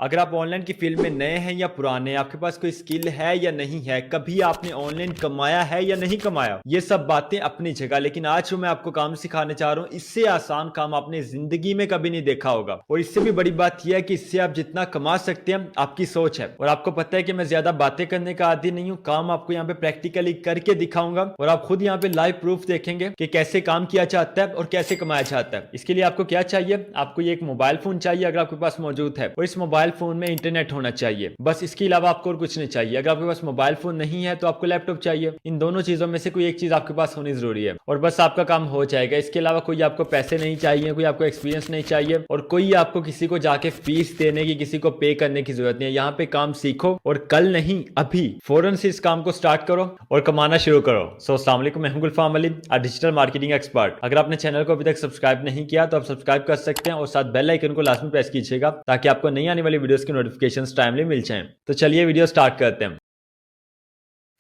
अगर आप ऑनलाइन की फील्ड में नए हैं या पुराने, आपके पास कोई स्किल है या नहीं है, कभी आपने ऑनलाइन कमाया है या नहीं कमाया, ये सब बातें अपनी जगह। लेकिन आज जो मैं आपको काम सिखाने चाह रहा हूँ, इससे आसान काम आपने जिंदगी में कभी नहीं देखा होगा। और इससे भी बड़ी बात यह है कि इससे आप जितना कमा सकते हैं, आपकी सोच है। और आपको पता है कि मैं ज्यादा बातें करने का आदी नहीं हूँ, काम आपको यहाँ पे प्रैक्टिकली करके दिखाऊंगा और आप खुद यहाँ पे लाइव प्रूफ देखेंगे कि कैसे काम किया जाता है और कैसे कमाया जाता है। इसके लिए आपको क्या चाहिए? आपको ये एक मोबाइल फोन चाहिए अगर आपके पास मौजूद है, और इस मोबाइल फोन में इंटरनेट होना चाहिए। बस इसके अलावा आपको और कुछ नहीं चाहिए। अगर आपके पास मोबाइल फोन नहीं है तो आपको लैपटॉप चाहिए। इन दोनों चीजों में से कोई एक चीज आपके पास होनी जरूरी है और बस आपका काम हो जाएगा। इसके अलावा कोई आपको पैसे नहीं चाहिए, कोई आपको एक्सपीरियंस नहीं चाहिए और कोई आपको किसी को जाके फीस देने की, किसी को पे करने की जरूरत नहीं है। यहाँ पे काम सीखो और कल नहीं अभी फौरन से इस काम को स्टार्ट करो और कमाना शुरू करो। सो अस्सलाम वालेकुम, मैं हूं गुलफाम अली, डिजिटल मार्केटिंग एक्सपर्ट। अगर आपने चैनल को अभी तक सब्सक्राइब नहीं किया तो आप सब्सक्राइब कर सकते हैं और साथ बेल आइकन को लाजमी प्रेस कीजिएगा ताकि आपको नई आने वाली वीडियोस की नोटिफिकेशंस टाइमली मिल जाएं। तो चलिए वीडियो स्टार्ट करते हैं।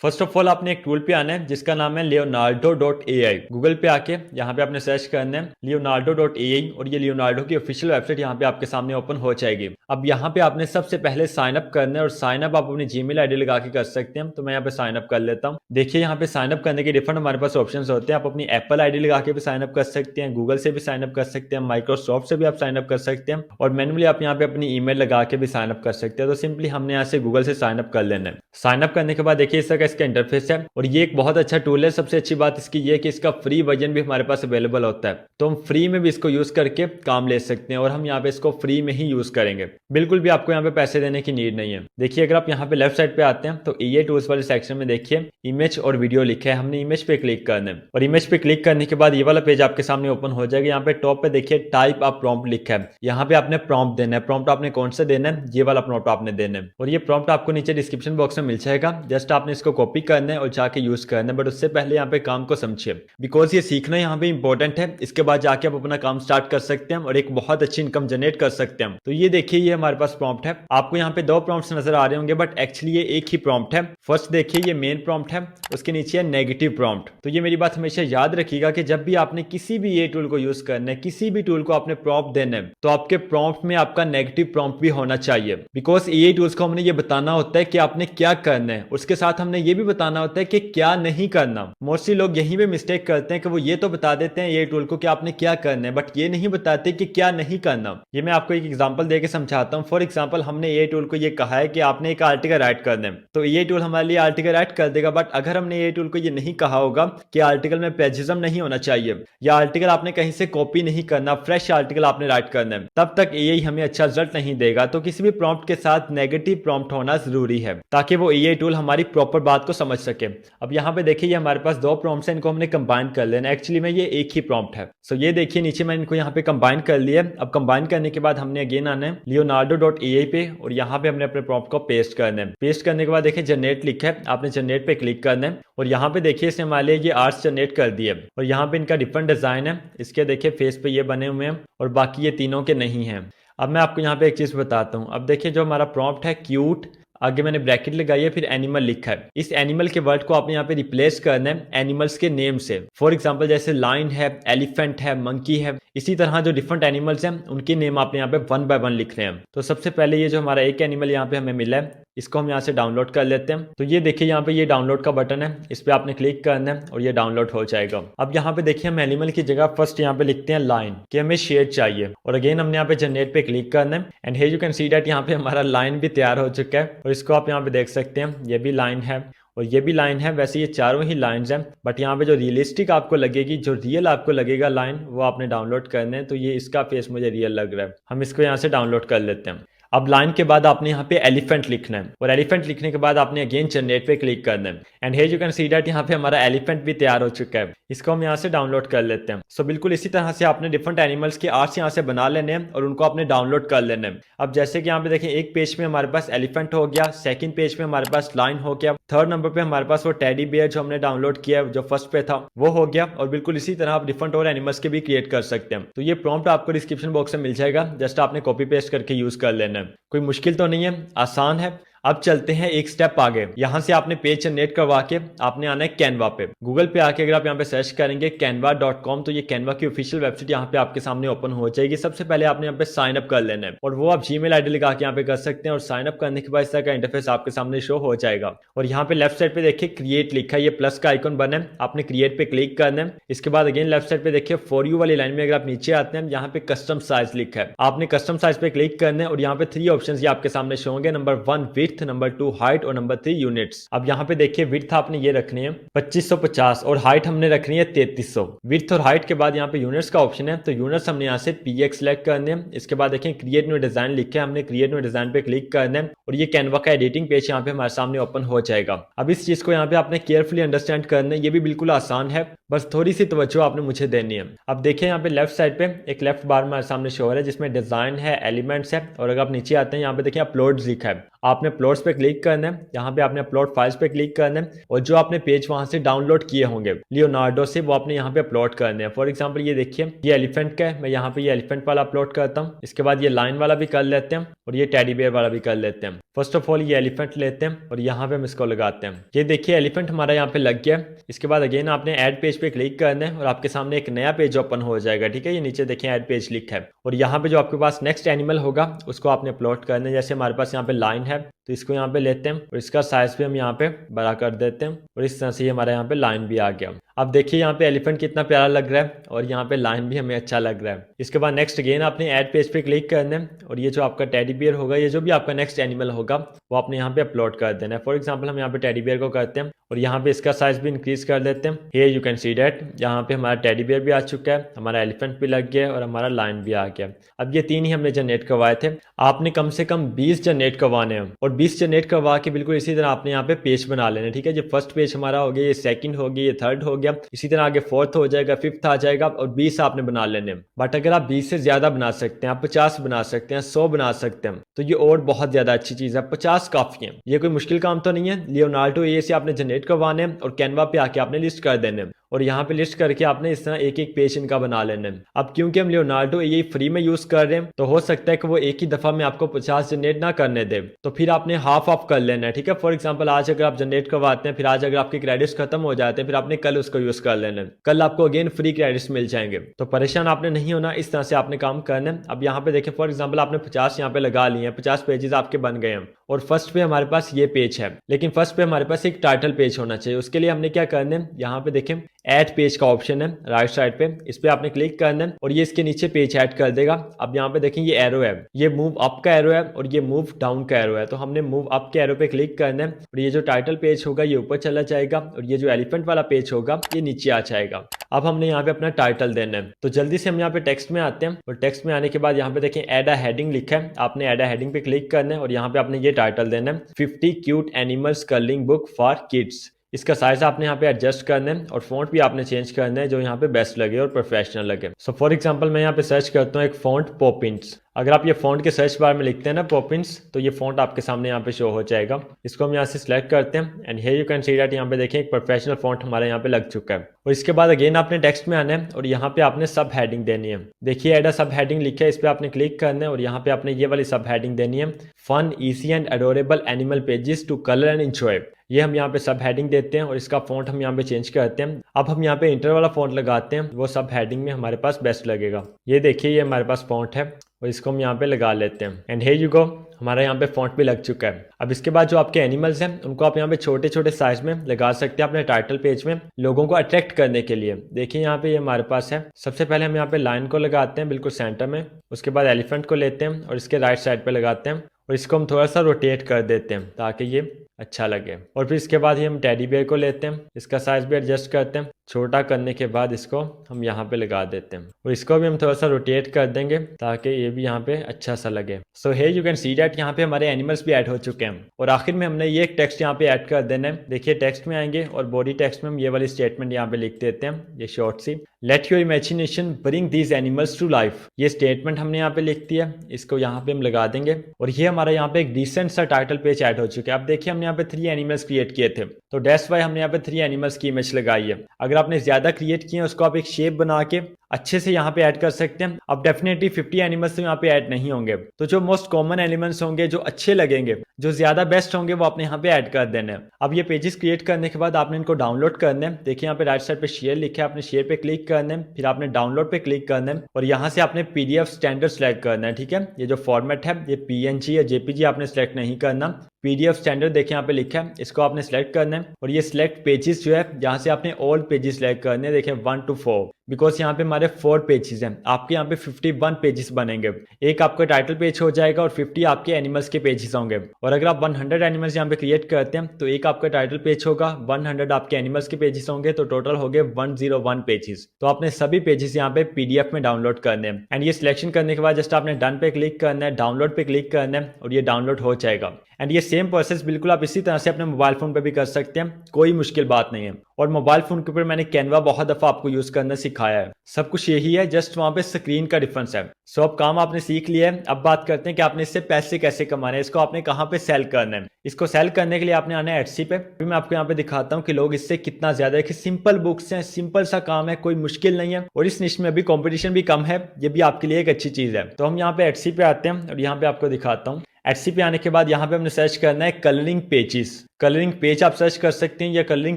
फर्स्ट ऑफ ऑल आपने एक टूल पे आना है जिसका नाम है leonardo.ai। गूगल पे आके यहाँ पे आपने सर्च करना है leonardo.ai और ये लियोनार्डो की ऑफिशियल वेबसाइट यहाँ पे आपके सामने ओपन हो जाएगी। अब यहाँ पे आपने सबसे पहले साइन अप करना है और साइन अप आप अपनी जीमेल आईडी लगा के कर सकते हैं। तो मैं यहाँ पे साइन अप कर लेता हूँ। देखिए यहाँ पे साइन अप करने के डिफरेंट हमारे पास ऑप्शन होते हैं। आप अपनी एप्पल आईडी लगा के भी साइन अप कर सकते हैं, गूगल से भी साइन अप कर सकते हैं, माइक्रोसॉफ्ट से भी आप साइन अप कर सकते हैं और मैनुअली आप यहाँ पे अपनी ईमेल लगा के भी साइन अप कर सकते हैं। तो सिंपली हमने यहाँ से गूगल से साइन अप कर लेना है। साइन अप करने के बाद देखिए इस तरह का इसका इंटरफेस है और ये एक बहुत अच्छा टूल है। सबसे अच्छी बात इसकी ये है कि इसका फ्री वर्जन भी हमारे पास अवेलेबल होता है, तो हम फ्री में भी इसको यूज करके काम ले सकते हैं और हम यहाँ पे इसको फ्री में ही यूज करेंगे। बिल्कुल भी आपको यहाँ पे पैसे देने की नीड नहीं है। देखिए अगर आप यहाँ पे लेफ्ट साइड पे आते हैं तो ये टूल्स वाले सेक्शन में देखिए इमेज और वीडियो लिखा है। हमने इमेज पे क्लिक करना है और इमेज पे क्लिक करने के बाद ये वाला पेज आपके सामने ओपन हो जाएगा। यहाँ पे टॉप पे देखिए टाइप अ प्रॉम्प्ट लिखा है। यहाँ पे आपने प्रॉम्प्ट देना है। प्रॉम्प्ट आपने कौन सा देना है? ये वाला प्रॉम्प्ट आपने देना है और ये प्रॉम्प्ट आपको नीचे डिस्क्रिप्शन बॉक्स में मिल जाएगा। जस्ट आपने इसको कॉपी करना है और जाके यूज करना है। बट उससे पहले यहाँ पे काम को समझिए, बिकॉज ये सीखना यहाँ पे इंपॉर्टेंट है। इसके बाद जाके आप अपना काम स्टार्ट कर सकते हैं और एक बहुत अच्छी इनकम जनरेट कर सकते हैं। तो ये देखिए ये हमारे पास प्रॉम्प्ट है। आपको यहाँ पे दो प्रॉम्प्ट्स नजर आ रहे होंगे बट एक्चुअली ये एक ही प्रॉम्प्ट है। फर्स्ट देखिए ये मेन प्रॉम्प्ट है, उसके नीचे है नेगेटिव प्रॉम्प्ट। तो ये मेरी बात हमेशा याद रखिएगा कि जब भी आपने किसी भी ये टूल को यूज करना है, किसी भी टूल को आपने प्रॉम्प्ट देना है, तो आपके प्रॉम्प्ट में आपका नेगेटिव प्रॉम्प्ट भी होना चाहिए। बिकॉज ये टूल्स को हमने ये बताना होता है कि आपने क्या करना है, उसके साथ हमने ये भी बताना होता है कि क्या नहीं करना। मोस्टली लोग यहीं पे मिस्टेक करते हैं कि वो ये तो बता देते हैं ये टूल को कि आपने क्या करना है बट ये नहीं बताते कि क्या नहीं करना। ये मैं आपको एक एग्जांपल देके समझाता हूँ। फॉर एग्जांपल हमने ये टूल को ये कहा है कि आपने एक आर्टिकल राइट करना है, तो ये टूल हमारे लिए आर्टिकल राइट कर देगा। बट अगर हमने ये टूल को ये नहीं कहा होगा कि आर्टिकल में प्लेजिज्म नहीं होना चाहिए या आर्टिकल आपने कहीं से कॉपी नहीं करना, फ्रेश आर्टिकल आपने राइट करना है, तब तक ये हमें अच्छा रिजल्ट नहीं देगा। तो किसी भी प्रॉम्प्ट के साथ नेगेटिव प्रॉम्प्ट होना जरूरी है ताकि वो ये टूल हमारी प्रॉपर बात को समझ सके। अब यहाँ पे देखिए ये हमारे पास दो प्रॉम्प्ट्स हैं, इनको हमने कंबाइन कर लेना। एक्चुअली में ये एक ही प्रॉम्प्ट है। सो ये देखिए नीचे मैंने इनको यहाँ पे कंबाइन कर लिया। अब कंबाइन करने के बाद हमने अगेन आना है leonardo.ai पे और यहाँ पे हमने अपने प्रॉम्प्ट को पेस्ट करना है। पेस्ट करने के बाद देखिए जनरेट लिखा है, आपने जनरेट पे क्लिक करना है और यहाँ पे देखिए इसने हमारे लिए ये आर्ट्स जनरेट कर दिए और यहाँ पे इनका डिफरेंट डिजाइन है। इसके देखिए फेस पे ये बने हुए हैं और बाकी ये तीनों के नहीं है। अब मैं आपको यहाँ पे एक चीज बताता हूँ। अब देखिए जो हमारा प्रॉम्प्ट है क्यूट, आगे मैंने ब्रैकेट लगाई है, फिर एनिमल लिखा है। इस एनिमल के वर्ड को आपने यहाँ पे रिप्लेस करना है एनिमल्स के नेम से। फॉर एग्जांपल जैसे लाइन है, एलिफेंट है, मंकी है, इसी तरह जो डिफरेंट एनिमल्स हैं उनके नेम आपने यहाँ पे वन बाय वन लिखने हैं। तो सबसे पहले ये जो हमारा एक एनिमल यहाँ पे हमें मिला है, इसको हम यहाँ से डाउनलोड कर लेते हैं। तो ये देखिए यहाँ पे ये डाउनलोड का बटन है, इस पे आपने क्लिक करना है और ये डाउनलोड हो जाएगा। अब यहाँ पे देखिए हम एनिमल की जगह फर्स्ट यहाँ पे लिखते हैं लाइन कि हमें शेड चाहिए और अगेन हमने यहाँ पे जनरेट पे क्लिक करना है and here you can see that यहाँ पे हमारा लाइन भी तैयार हो चुका है और इसको आप यहाँ पे देख सकते हैं। ये भी लाइन है और ये भी लाइन है। वैसे ये चारों ही लाइंस हैं बट यहाँ पे जो रियलिस्टिक आपको लगेगी, जो रियल आपको लगेगा लाइन, वो आपने डाउनलोड करने हैं। तो ये इसका फेस मुझे रियल लग रहा है, हम इसको यहाँ से डाउनलोड कर लेते हैं। अब लाइन के बाद आपने यहाँ पे एलिफेंट लिखना है और एलिफेंट लिखने के बाद आपने अगेन जनरेट पे क्लिक करना है and here you can see that यहाँ पे हमारा एलिफेंट भी तैयार हो चुका है। इसको हम यहाँ से डाउनलोड कर लेते हैं। सो बिल्कुल इसी तरह से आपने डिफरेंट एनिमल्स के आर्ट्स यहाँ से बना लेने हैं और उनको आपने डाउनलोड कर लेने हैं। अब जैसे कि यहाँ पे देखें एक पेज में हमारे पास एलिफेंट हो गया, सेकंड पेज में हमारे पास लाइन हो गया, थर्ड नंबर पे हमारे पास वो टेडी बियर जो हमने डाउनलोड किया जो फर्स्ट पे था वो हो गया और बिल्कुल इसी तरह आप डिफरेंट और एनिमल्स के भी क्रिएट कर सकते हैं। तो ये प्रॉम्प्ट आपको डिस्क्रिप्शन बॉक्स में मिल जाएगा, जस्ट आपने कॉपी पेस्ट करके यूज कर लेना है। कोई मुश्किल तो नहीं है, आसान है। अब चलते हैं एक स्टेप आगे। यहाँ से आपने पेज जनरेट करवा के आपने आना है कैनवा पे। गूगल पे आके अगर आप यहाँ पे सर्च करेंगे canva.com तो ये कैनवा की ऑफिशियल वेबसाइट यहाँ पे आपके सामने ओपन हो जाएगी। सबसे पहले आपने यहाँ पे साइन अप कर लेना है और वो आप जीमेल आईडी लगा के यहाँ पे कर सकते हैं और साइन अप करने के बाद इस तरह का इंटरफेस आपके सामने शो हो जाएगा। और यहाँ पे लेफ्ट साइड पे देखिए क्रिएट लिखा है, ये प्लस का आइकन बना है, आपने क्रिएट पे क्लिक करना है। इसके बाद अगेन लेफ्ट साइड पे देखिए फॉर यू वाली लाइन में अगर आप नीचे आते हैं यहाँ पे कस्टम साइज लिखा है, आपने कस्टम साइज पे क्लिक करना है और यहाँ पे 3 ऑप्शंस ये आपके सामने शो होंगे, नंबर 1 विड्थ, नंबर 2 हाइट और नंबर 3 यूनिट्स। अब यहाँ पे देखिए विड्थ आपने ये रखनी है 2550 और हाइट हमने रखनी है 3300। विड्थ और हाइट के बाद यहाँ पे यूनिट्स का ऑप्शन है, तो यूनिट्स हमने यहाँ से पीएक्स सेलेक्ट करने हैं। इसके बाद देखिए क्रिएट न्यू डिजाइन लिखा है, हमने क्रिएट न्यू डिजाइन पे क्लिक करना है और ये कैनवा का एडिटिंग पेज यहाँ पे हमारे सामने ओपन हो जाएगा। अब इस चीज को यहाँ पे आपने केयरफुली अंडरस्टैंड करना है, ये भी बिल्कुल आसान है, बस थोड़ी सी तवज्जो आपने मुझे देनी है। अब देखिए यहाँ पे लेफ्ट साइड पे एक लेफ्ट बार हमारे सामने शो हो रहा है जिसमें डिजाइन है, एलिमेंट्स है और अगर आप नीचे आते हैं यहाँ पे देखिए अपलोड्स लिखा है, आपने अपलोड्स पे क्लिक करना है। यहाँ पे आपने अपलोड फाइल्स पे क्लिक करना है और जो आपने पेज वहां से डाउनलोड किए होंगे लियोनार्डो से वो आपने यहाँ पे अपलोड करने हैं। फॉर एग्जांपल ये देखिए ये एलिफेंट का है, मैं यहाँ पे ये एलिफेंट वाला अपलोड करता हूँ। इसके बाद ये लाइन वाला भी कर लेते हैं और ये टेडी बेयर वाला भी कर लेते हैं। फर्स्ट ऑफ ऑल ये एलिफेंट लेते हैं और यहाँ पे हम इसको लगाते हैं। ये देखिए एलिफेंट हमारा यहाँ पे लग गया। इसके बाद अगेन आपने ऐड पेज पे क्लिक करना है और आपके सामने एक नया पेज ओपन हो जाएगा। ठीक है, ये नीचे देखिए ऐड पेज लिखा है और यहाँ पे जो आपके पास नेक्स्ट एनिमल होगा उसको आपने अपलोड करना है। जैसे हमारे पास यहाँ पे लाइन है तो इसको यहाँ पे लेते हैं और इसका साइज भी हम यहाँ पे बड़ा कर देते हैं और इस तरह से हमारे यहाँ पे लाइन भी आ गया। अब देखिए यहाँ पे एलिफेंट कितना प्यारा लग रहा है और यहाँ पे लाइन भी हमें अच्छा लग रहा है। इसके बाद नेक्स्ट अगेन आपने ऐड पेज पे क्लिक करना है और ये जो आपका टेडी बियर होगा, ये जो भी आपका नेक्स्ट एनिमल होगा वो आपने यहाँ पे अपलोड कर देना है। फॉर एग्जाम्पल हम यहाँ पे टेडी बियर को करते हैं और यहाँ पे इसका साइज भी इंक्रीज कर देते हैं। Here you can see that यहाँ पे हमारा टेडी बियर भी आ चुका है, हमारा एलिफेंट भी लग गया और हमारा लाइन भी आ गया। अब ये 3 ही हमने जनरेट करवाए थे, आपने कम से कम 20 जनरेट करवाने हैं और 20 जनरेट करवा के बिल्कुल इसी तरह आपने यहाँ पे पेज बना लेना। ठीक है, जो फर्स्ट पेज हमारा हो गया, ये सेकंड हो गया, ये थर्ड हो गया, इसी तरह आगे फोर्थ हो जाएगा, फिफ्थ आ जाएगा और 20 आपने बना लेने। बट अगर आप 20 से ज्यादा बना सकते हैं, आप 50 बना सकते हैं, 100 बना सकते हैं तो ये और बहुत ज्यादा अच्छी चीज है। 50 काफी है, ये कोई मुश्किल काम तो नहीं है। लियोनार्डो ए से आपने जनरेट करवाने और कैनवा पे आके आपने लिस्ट कर देने और यहाँ पे लिस्ट करके आपने इस तरह एक एक पेज इनका बना लेना है। अब क्योंकि हम लियोनार्डो ये फ्री में यूज कर रहे हैं तो हो सकता है कि वो एक ही दफा में आपको 50 जनरेट ना करने दे, तो फिर आपने हाफ ऑफ कर लेना है। ठीक है, फॉर एग्जांपल आज अगर आप जनरेट करवाते हैं, फिर आज अगर आपके क्रेडिट्स खत्म हो जाते हैं, फिर आपने कल उसको यूज कर लेना है, कल आपको अगेन फ्री क्रेडिट्स मिल जाएंगे। तो परेशान आपने नहीं होना, इस तरह से आपने काम करना है। अब यहाँ पे देखिए फॉर एग्जाम्पल आपने 50 यहाँ पे लगा लिए हैं, 50 पेजेस आपके बन गए हैं और फर्स्ट पे हमारे पास ये पेज है, लेकिन फर्स्ट पे हमारे पास एक टाइटल पेज होना चाहिए। उसके लिए हमने क्या करना है, यहाँ पे देखें ऐड पेज का ऑप्शन है राइट साइड पे, इस पे आपने क्लिक करना है और ये इसके नीचे पेज ऐड कर देगा। अब यहाँ पे देखें ये एरो है, ये मूव अप का एरो है और ये मूव डाउन का एरो है, तो हमने मूव अप के एरो पे क्लिक करना है और ये जो टाइटल पेज होगा ये ऊपर चला जाएगा और ये जो एलिफेंट वाला पेज होगा ये नीचे आ जाएगा। अब हमने यहाँ पे अपना टाइटल देना है, तो जल्दी से हम यहाँ पे टेक्स्ट में आते हैं और टेक्स्ट में आने के बाद यहाँ पे देखें एड अ हेडिंग लिखा है, आपने एड अ हेडिंग पे क्लिक करना है और यहाँ पे आपने ये टाइटल देना है 50 cute animals curling book for kids. इसका साइज आपने यहाँ पे एडजस्ट करना है और फॉन्ट भी आपने चेंज करना है जो यहाँ पे बेस्ट लगे और प्रोफेशनल लगे। सो फॉर एग्जांपल मैं यहाँ पे सर्च करता हूँ एक फॉन्ट पॉपिंस। अगर आप ये फॉन्ट के सर्च बार में लिखते हैं ना पॉपिंस, तो ये फॉन्ट आपके सामने यहाँ पे शो हो जाएगा। इसको हम यहाँ से सिलेक्ट करते हैं and here you can see that यहाँ पे देखें एक प्रोफेशनल फॉन्ट हमारे यहाँ पे लग चुका है। और इसके बाद अगेन आपने टेक्स्ट में आना है और यहाँ पे आपने सब हेडिंग देनी है। देखिए एड अ सब हेडिंग लिखा है, इस पे आपने क्लिक करना है और यहाँ पे आपने ये वाली सब हेडिंग देनी है, fun easy and adorable animal pages to colour and enjoy. ये हम यहाँ पे सब हेडिंग देते हैं और इसका फॉन्ट हम यहाँ पे चेंज करते हैं। अब हम यहाँ पे इंटर वाला फॉन्ट लगाते हैं, वो सब हेडिंग में हमारे पास बेस्ट लगेगा। ये देखिए ये हमारे पास फॉन्ट है और इसको हम यहाँ पे लगा लेते हैं एंड हियर यू गो, हमारा यहाँ पे फॉन्ट भी लग चुका है। अब इसके बाद जो आपके एनिमल्स हैं उनको आप यहाँ पे छोटे छोटे साइज में लगा सकते हैं अपने टाइटल पेज में लोगों को अट्रैक्ट करने के लिए। देखिए यहाँ पे ये हमारे पास है। सबसे पहले हम यहाँ पे लाइन को लगाते हैं बिल्कुल सेंटर में, उसके बाद एलिफेंट को लेते हैं और इसके राइट साइड पे लगाते हैं और इसको हम थोड़ा सा रोटेट कर देते हैं ताकि ये अच्छा लगे। और फिर इसके बाद ही हम टेडी बेयर को लेते हैं, इसका साइज भी एडजस्ट करते हैं, छोटा करने के बाद इसको हम यहाँ पे लगा देते हैं और इसको भी हम थोड़ा सा रोटेट कर देंगे ताकि ये भी यहाँ पे अच्छा सा लगे। So here you can see that यहाँ पे हमारे एनिमल्स भी ऐड हो चुके हैं और आखिर में हमने ये एक टेक्स्ट यहाँ पे ऐड कर देना है। देखिए टेक्स्ट में आएंगे और बॉडी टेक्स्ट में हम ये वाली स्टेटमेंट यहाँ पे लिख देते हैं, ये शॉर्ट सी, let your imagination bring these animals to life. ये स्टेटमेंट हमने यहाँ पे लिख दिया, इसको यहाँ पे हम लगा देंगे और ये हमारा यहाँ पे एक डिसेंट सा टाइटल पेज ऐड हो चुका है। अब देखिए हमने यहाँ पे 3 एनिमल्स क्रिएट किए थे, तो दैट्स व्हाई हमने यहाँ पे 3 एनिमल्स की इमेज लगाई है। अगर आपने ज्यादा क्रिएट किए हैं उसको आप एक शेप बना के अच्छे से यहाँ पे ऐड कर सकते हैं। अब डेफिनेटली 50 एनिमल्स तो यहाँ पे ऐड नहीं होंगे, तो जो मोस्ट कॉमन एलिमेंट्स होंगे, जो अच्छे लगेंगे, जो ज्यादा बेस्ट होंगे, वो आपने यहाँ पे ऐड कर देने हैं। अब ये पेजेस क्रिएट करने के बाद आपने इनको डाउनलोड करने हैं। देखिए यहाँ पे राइट साइड पे शेयर लिखा है, आपने शेयर पे क्लिक करना है, फिर आपने डाउनलोड पे क्लिक करना है और यहाँ से आपने पीडीएफ स्टैंडर्ड सेलेक्ट करना है। ठीक है, ये जो फॉर्मेट है ये पीएनजी या जेपीजी आपने सेलेक्ट नहीं करना, पीडीएफ स्टैंडर्ड देखिए यहाँ पे लिखा है, इसको आपने सेलेक्ट करना है और ये सिलेक्ट पेजेस जो है यहाँ से आपने ऑल पेजेस सेलेक्ट करने हैं। देखिए 1 to 4, बिकॉज यहाँ पे हमारे 4 पेजेस हैं, आपके यहाँ पे 51 पेजेस बनेंगे। एक आपका टाइटल पेज हो जाएगा और 50 आपके एनिमल्स के पेजेस होंगे। और अगर आप 100 एनिमल्स यहाँ पे क्रिएट करते हैं तो एक आपका टाइटल पेज होगा, 100 आपके एनिमल्स के पेजेस होंगे, तो टोटल हो गए 101 पेजेस। तो आपने सभी पेजेस यहाँ पे पीडीएफ में डाउनलोड करने हैं एंड ये सिलेक्शन करने के बाद जस्ट आपने डन पे क्लिक करना है, डाउनलोड पे क्लिक करना है और ये डाउनलोड हो जाएगा। एंड ये सेम प्रोसेस बिल्कुल आप इसी तरह से अपने मोबाइल फोन पे भी कर सकते हैं, कोई मुश्किल बात नहीं है। और मोबाइल फोन के ऊपर मैंने कैनवा बहुत दफा आपको यूज करना सिखाया है, सब कुछ यही है, जस्ट वहां पे स्क्रीन का डिफरेंस है। सो अब काम आपने सीख लिया है, अब बात करते हैं कि आपने इससे पैसे कैसे कमाने हैं, इसको आपने कहाँ पे सेल करना है। इसको सेल करने के लिए आपने आना है एटसी पे। फिर मैं आपको यहाँ पे दिखाता हूँ कि लोग इससे कितना ज्यादा है, कि सिंपल बुक्स हैं, सिंपल सा काम है, कोई मुश्किल नहीं है और इस निश में अभी कॉम्पिटिशन भी कम है, ये भी आपके लिए एक अच्छी चीज है। तो हम यहाँ पे एटसी पे आते हैं और यहाँ पे आपको दिखाता हूँ। एटसी पे आने के बाद यहाँ पे हमने सर्च करना है कलरिंग पेजेस। कलरिंग पेज आप सर्च कर सकते हैं या कलरिंग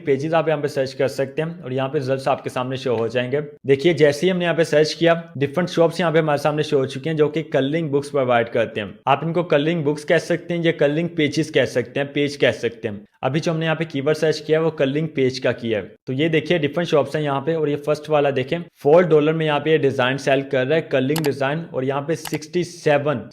पेजेस आप यहाँ पे सर्च कर सकते हैं और यहाँ पे रिजल्ट्स आपके सामने शो हो जाएंगे। देखिए जैसे ही हमने यहाँ पे सर्च किया, डिफरेंट शॉप्स यहाँ पे हमारे सामने शो हो चुके हैं जो कि कलरिंग बुक्स प्रोवाइड करते हैं। आप इनको कलरिंग बुक्स कह सकते हैं या कलरिंग पेजेस कह सकते हैं, पेज कह सकते हैं। अभी जो हमने यहाँ पे कीवर्ड सर्च किया वो कलरिंग पेज का किया है। तो ये देखिए डिफरेंट शॉप्स हैं यहाँ पे और ये फर्स्ट वाला देखें $4 में यहाँ पे डिजाइन सेल कर रहा है, कलरिंग डिजाइन, और यहाँ पे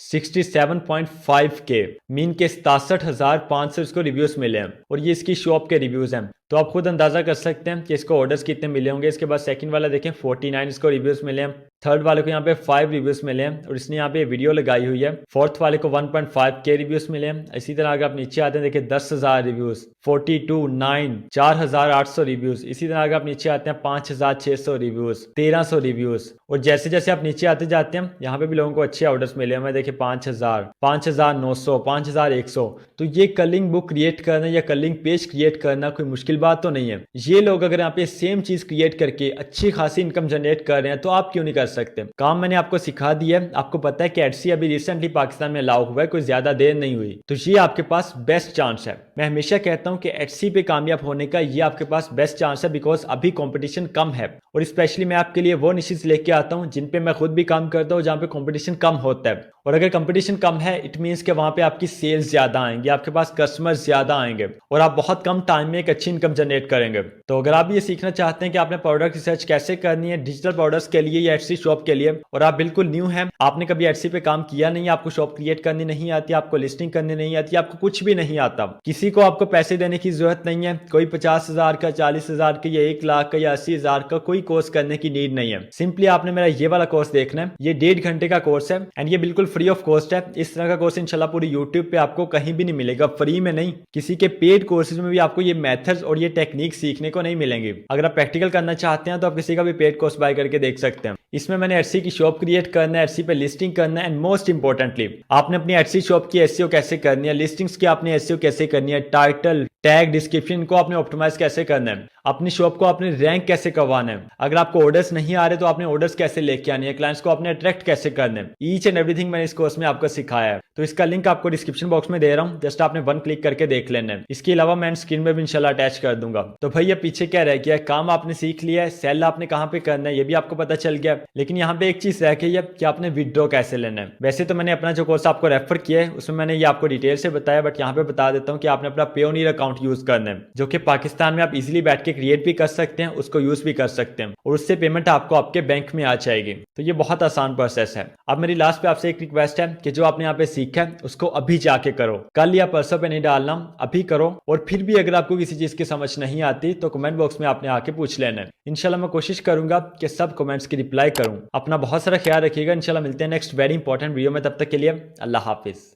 67.5K मीन के 67,500 इसको रिव्यूज मिले हैं और ये इसकी शॉप के रिव्यूज हैं। तो आप खुद अंदाजा कर सकते हैं कि इसको ऑर्डर्स कितने मिले होंगे। इसके बाद सेकंड वाला देखें 49 इसको रिव्यूज मिले हैं, थर्ड वाले को यहाँ पे 5 रिव्यूज मिले हैं और इसने यहाँ पे वीडियो लगाई हुई है। फोर्थ वाले को 1.5K रिव्यूज मिले हैं। इसी तरह अगर आप नीचे आते हैं देखिए 10,000 रिव्यूज, 42, 9, 4,800 रिव्यूज। इसी तरह अगर आप नीचे आते हैं 5,600 रिव्यूज, 1,300 रिव्यूज। और जैसे जैसे आप नीचे आते जाते हैं यहाँ पे भी लोगों को अच्छे ऑर्डर्स मिले हैं। देखिए 5,000, 5,900, 5,100। तो ये कलरिंग बुक क्रिएट करना या कलरिंग पेज क्रिएट करना कोई मुश्किल बात तो नहीं है। ये लोग अगर यहाँ पे सेम चीज क्रिएट करके अच्छी खासी इनकम जनरेट कर रहे हैं तो आप क्यों नहीं कर सकते। काम मैंने आपको सिखा दिया है। आपको पता है कि एटसी अभी रिसेंटली पाकिस्तान में अलाउ हुआ है, कोई ज्यादा देर नहीं हुई, तो ये आपके पास बेस्ट चांस है। मैं हमेशा कहता हूं कि एटसी पे कामयाब होने का ये आपके पास बेस्ट चांस है, बिकॉज अभी कंपटीशन कम है और स्पेशली मैं आपके लिए वो निशेस लेके आता हूं जिन पे मैं खुद भी काम करता हूं, जहां पे कंपटीशन कम होता है। और अगर कंपटीशन कम है इट मीन्स कि वहां पे आपकी सेल्स ज्यादा आएंगे, आपके पास कस्टमर्स ज्यादा आएंगे और आप बहुत कम टाइम में एक अच्छी इनकम जनरेट करेंगे। तो अगर आप ये सीखना चाहते हैं कि आपने प्रोडक्ट रिसर्च कैसे करनी है डिजिटल प्रोडक्ट्स के लिए या एटसी शॉप के लिए, और आप बिल्कुल न्यू हैं, आपने कभी एटसी पे काम किया नहीं, आपको शॉप क्रिएट करनी नहीं आती, आपको लिस्टिंग करनी नहीं आती, आपको कुछ भी नहीं आता, किसी को आपको पैसे देने की जरूरत नहीं है, कोई 50,000 का, 40,000 का या 1 लाख का या 80,000 का कोई कोर्स करने की नीड नहीं है। सिंपली आपने मेरा ये वाला कोर्स देखना है, ये 1.5 घंटे का कोर्स है एंड ये बिल्कुल फ्री ऑफ कॉस्ट है। इस तरह का कोर्स इंशाल्लाह पूरी यूट्यूब पे आपको कहीं भी नहीं मिलेगा, फ्री में नहीं, किसी के पेड कोर्सेज में भी आपको ये मेथड्स और ये टेक्निक सीखने को नहीं मिलेंगे। अगर आप प्रैक्टिकल करना चाहते हैं तो आप किसी का भी पेड कोर्स बाय करके देख सकते हैं। इसमें मैंने एटसी की शॉप क्रिएट करना है, एटसी पे लिस्टिंग करना है एंड मोस्ट इंपॉर्टेंटली आपने अपनी एटसी शॉप की एसईओ कैसे करनी है, लिस्टिंग्स की आपने एसईओ कैसे करनी है, टाइटल, टैग, डिस्क्रिप्शन को आपने ऑप्टिमाइज कैसे करना है, अपनी शॉप को आपने रैंक कैसे करवाना है, अगर आपको ऑर्डर्स नहीं आ रहे तो आपने ऑर्डर्स कैसे लेके आने हैं, क्लाइंट्स को आपने अट्रैक्ट कैसे करना है, ईच एंड एवरीथिंग मैंने इस कोर्स में आपको सिखाया है। तो इसका लिंक आपको डिस्क्रिप्शन बॉक्स में दे रहा हूँ, जस्ट आपने 1 क्लिक करके देख लेना है। इसके अलावा मैं स्क्रीन में भी इंशाल्लाह अटैच कर दूंगा। तो भैया पीछे क्या रह गया, काम आपने सीख लिया है, सेल आपने कहाँ पे करना है ये भी आपको पता चल गया, लेकिन यहाँ पे एक चीज रह गई है कि आपने विड्रॉ कैसे लेना है। वैसे तो मैंने अपना जो कोर्स आपको रेफर किया है उसमें मैंने ये आपको डिटेल से बताया, बट यहाँ पे बता देता हूँ कि आपने अपना पेयोनियर अकाउंट यूज करना है, जो कि पाकिस्तान में आप इजीली बैठ के क्रिएट भी कर सकते हैं, उसको यूज भी कर सकते हैं और उससे पेमेंट आपको आपके बैंक में आ जाएगी। तो ये बहुत आसान प्रोसेस है। अब मेरी लास्ट पे आपसे एक रिक्वेस्ट है कि जो आपने यहाँ पे सीखा है उसको अभी जाके करो, कल या परसों पे नहीं डालना, अभी करो। और फिर भी अगर आपको किसी चीज की समझ नहीं आती तो कमेंट बॉक्स में आपने आके पूछ लेना है। इंशाल्लाह मैं कोशिश करूंगा कि सब कमेंट्स की रिप्लाई करूं। अपना बहुत सारा ख्याल रखिएगा, इंशाल्लाह मिलते हैं नेक्स्ट वेरी इंपॉर्टेंट वीडियो में, तब तक के लिए अल्लाह हाफिज।